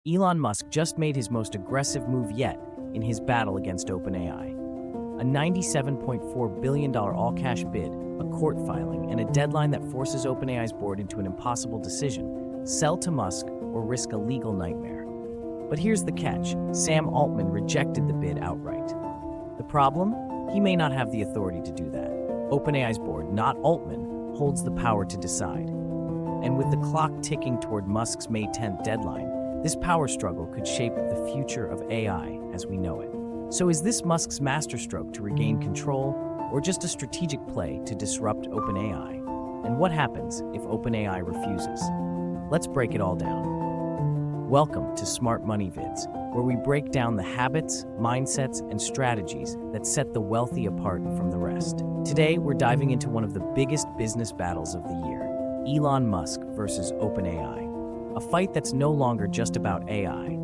Elon Musk just made his most aggressive move yet in his battle against OpenAI. A $97.4 billion all-cash bid, a court filing, and a deadline that forces OpenAI's board into an impossible decision: sell to Musk or risk a legal nightmare. But here's the catch: Sam Altman rejected the bid outright. The problem? He may not have the authority to do that. OpenAI's board, not Altman, holds the power to decide. And with the clock ticking toward Musk's May 10th deadline, this power struggle could shape the future of AI as we know it. So is this Musk's masterstroke to regain control, or just a strategic play to disrupt OpenAI? And what happens if OpenAI refuses? Let's break it all down. Welcome to Smart Money Vids, where we break down the habits, mindsets, and strategies that set the wealthy apart from the rest. Today, we're diving into one of the biggest business battles of the year: Elon Musk versus OpenAI. A fight that's no longer just about AI.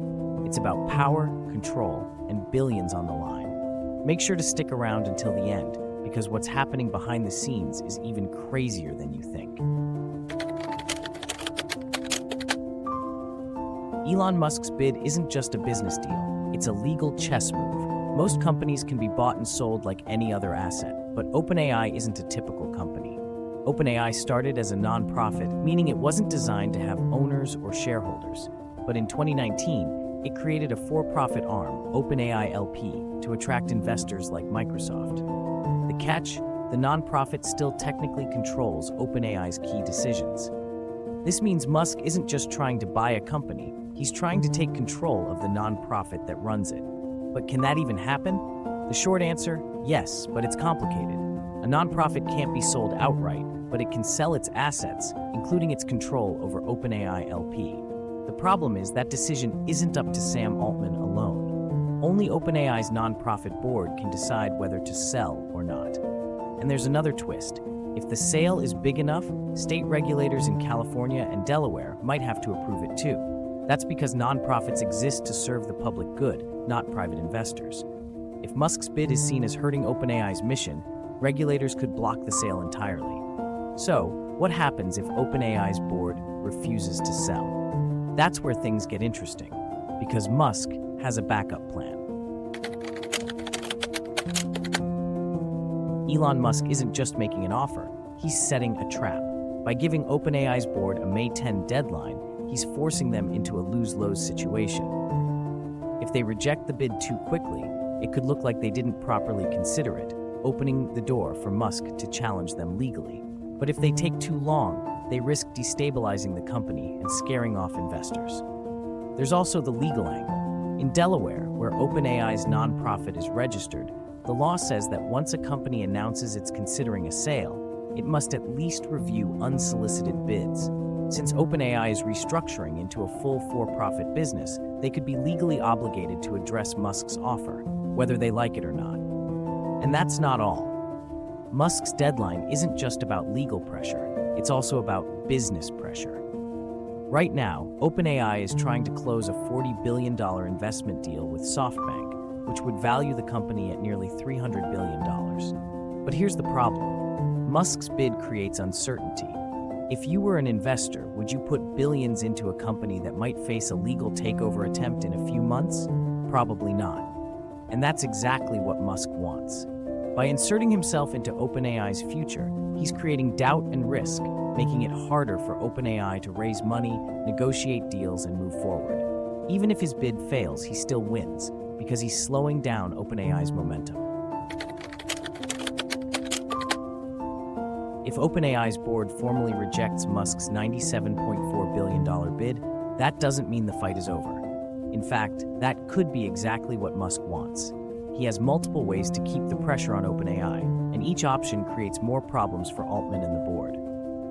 It's about power, control, and billions on the line. Make sure to stick around until the end, because what's happening behind the scenes is even crazier than you think. Elon Musk's bid isn't just a business deal, it's a legal chess move. Most companies can be bought and sold like any other asset, but OpenAI isn't a typical company. OpenAI started as a non-profit, meaning it wasn't designed to have owners or shareholders. But in 2019, it created a for-profit arm, OpenAI LP, to attract investors like Microsoft. The catch? The non-profit still technically controls OpenAI's key decisions. This means Musk isn't just trying to buy a company, he's trying to take control of the non-profit that runs it. But can that even happen? The short answer, yes, but it's complicated. A non-profit can't be sold outright, but it can sell its assets, including its control over OpenAI LP. The problem is that decision isn't up to Sam Altman alone. Only OpenAI's nonprofit board can decide whether to sell or not. And there's another twist. If the sale is big enough, state regulators in California and Delaware might have to approve it too. That's because nonprofits exist to serve the public good, not private investors. If Musk's bid is seen as hurting OpenAI's mission, regulators could block the sale entirely. So, what happens if OpenAI's board refuses to sell? That's where things get interesting, because Musk has a backup plan. Elon Musk isn't just making an offer, he's setting a trap. By giving OpenAI's board a May 10 deadline, he's forcing them into a lose-lose situation. If they reject the bid too quickly, it could look like they didn't properly consider it, opening the door for Musk to challenge them legally. But if they take too long, they risk destabilizing the company and scaring off investors. There's also the legal angle. In Delaware, where OpenAI's nonprofit is registered, the law says that once a company announces it's considering a sale, it must at least review unsolicited bids. Since OpenAI is restructuring into a full for-profit business, they could be legally obligated to address Musk's offer, whether they like it or not. And that's not all. Musk's deadline isn't just about legal pressure, it's also about business pressure. Right now, OpenAI is trying to close a $40 billion investment deal with SoftBank, which would value the company at nearly $300 billion. But here's the problem. Musk's bid creates uncertainty. If you were an investor, would you put billions into a company that might face a legal takeover attempt in a few months? Probably not. And that's exactly what Musk wants. By inserting himself into OpenAI's future, he's creating doubt and risk, making it harder for OpenAI to raise money, negotiate deals, and move forward. Even if his bid fails, he still wins, because he's slowing down OpenAI's momentum. If OpenAI's board formally rejects Musk's $97.4 billion bid, that doesn't mean the fight is over. In fact, that could be exactly what Musk wants. He has multiple ways to keep the pressure on OpenAI, and each option creates more problems for Altman and the board.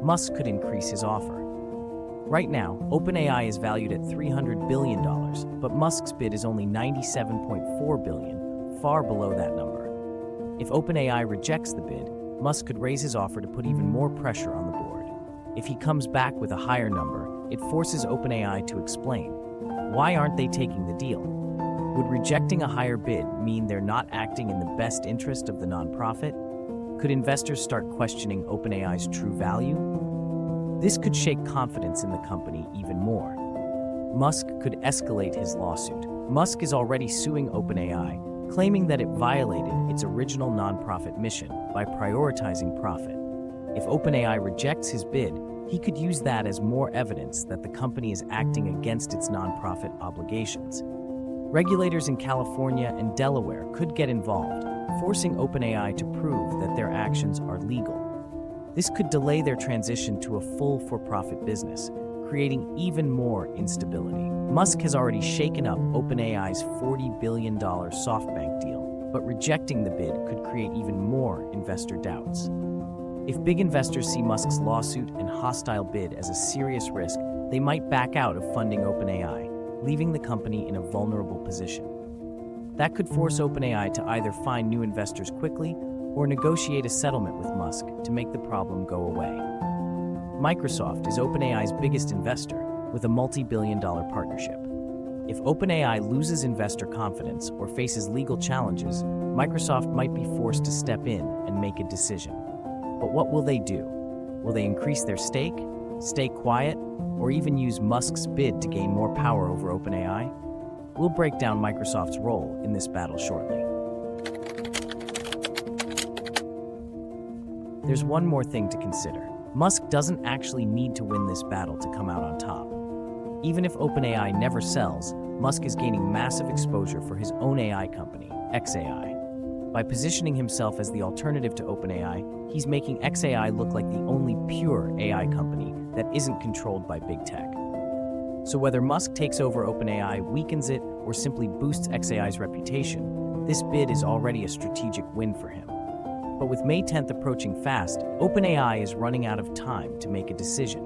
Musk could increase his offer. Right now, OpenAI is valued at $300 billion, but Musk's bid is only $97.4 billion, far below that number. If OpenAI rejects the bid, Musk could raise his offer to put even more pressure on the board. If he comes back with a higher number, it forces OpenAI to explain. Why aren't they taking the deal? Would rejecting a higher bid mean they're not acting in the best interest of the nonprofit? Could investors start questioning OpenAI's true value? This could shake confidence in the company even more. Musk could escalate his lawsuit. Musk is already suing OpenAI, claiming that it violated its original nonprofit mission by prioritizing profit. If OpenAI rejects his bid, he could use that as more evidence that the company is acting against its nonprofit obligations. Regulators in California and Delaware could get involved, forcing OpenAI to prove that their actions are legal. This could delay their transition to a full for-profit business, creating even more instability. Musk has already shaken up OpenAI's $40 billion SoftBank deal, but rejecting the bid could create even more investor doubts. If big investors see Musk's lawsuit and hostile bid as a serious risk, they might back out of funding OpenAI, leaving the company in a vulnerable position. That could force OpenAI to either find new investors quickly or negotiate a settlement with Musk to make the problem go away. Microsoft is OpenAI's biggest investor, with a multi-billion-dollar partnership. If OpenAI loses investor confidence or faces legal challenges, Microsoft might be forced to step in and make a decision. But what will they do? Will they increase their stake, stay quiet, or even use Musk's bid to gain more power over OpenAI? We'll break down Microsoft's role in this battle shortly. There's one more thing to consider. Musk doesn't actually need to win this battle to come out on top. Even if OpenAI never sells, Musk is gaining massive exposure for his own AI company, xAI. By positioning himself as the alternative to OpenAI, he's making xAI look like the only pure AI company that isn't controlled by big tech. So whether Musk takes over OpenAI, weakens it, or simply boosts xAI's reputation, this bid is already a strategic win for him. But with May 10th approaching fast, OpenAI is running out of time to make a decision.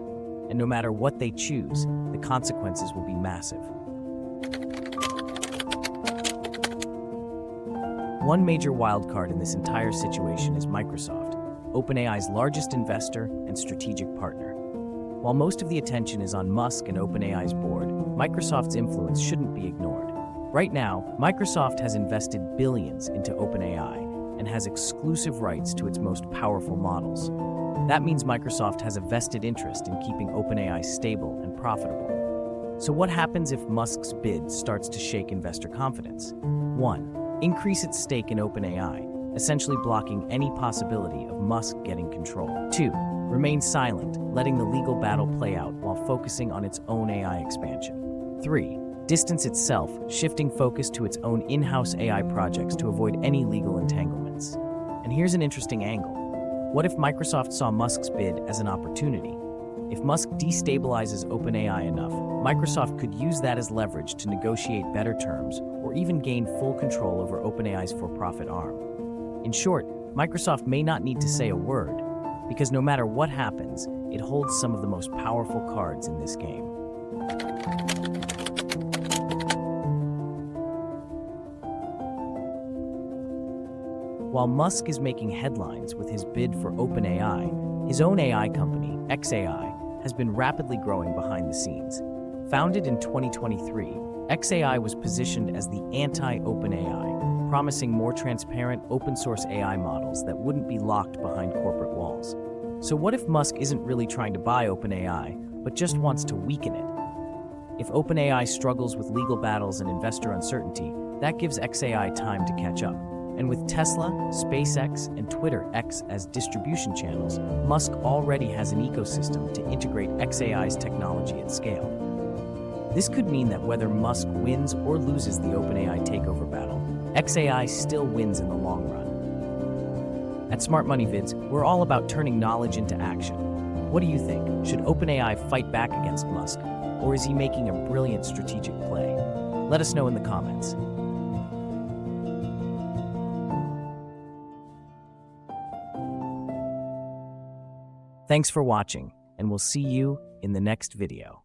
And no matter what they choose, the consequences will be massive. One major wildcard in this entire situation is Microsoft, OpenAI's largest investor and strategic partner. While most of the attention is on Musk and OpenAI's board, Microsoft's influence shouldn't be ignored. Right now, Microsoft has invested billions into OpenAI and has exclusive rights to its most powerful models. That means Microsoft has a vested interest in keeping OpenAI stable and profitable. So what happens if Musk's bid starts to shake investor confidence? 1. Increase its stake in OpenAI, essentially blocking any possibility of Musk getting control. 2. Remain silent, letting the legal battle play out while focusing on its own AI expansion. 3. Distance itself, shifting focus to its own in-house AI projects to avoid any legal entanglements. And here's an interesting angle. What if Microsoft saw Musk's bid as an opportunity? If Musk destabilizes OpenAI enough, Microsoft could use that as leverage to negotiate better terms or even gain full control over OpenAI's for-profit arm. In short, Microsoft may not need to say a word, because no matter what happens, it holds some of the most powerful cards in this game. While Musk is making headlines with his bid for OpenAI, his own AI company, xAI, has been rapidly growing behind the scenes. Founded in 2023, xAI was positioned as the anti-OpenAI, promising more transparent, open-source AI models that wouldn't be locked behind corporate walls. So what if Musk isn't really trying to buy OpenAI, but just wants to weaken it? If OpenAI struggles with legal battles and investor uncertainty, that gives xAI time to catch up. And with Tesla, SpaceX, and Twitter X as distribution channels, Musk already has an ecosystem to integrate xAI's technology at scale. This could mean that whether Musk wins or loses the OpenAI takeover battle, xAI still wins in the long run. At Smart Money Vids, we're all about turning knowledge into action. What do you think? Should OpenAI fight back against Musk, or is he making a brilliant strategic play? Let us know in the comments. Thanks for watching, and we'll see you in the next video.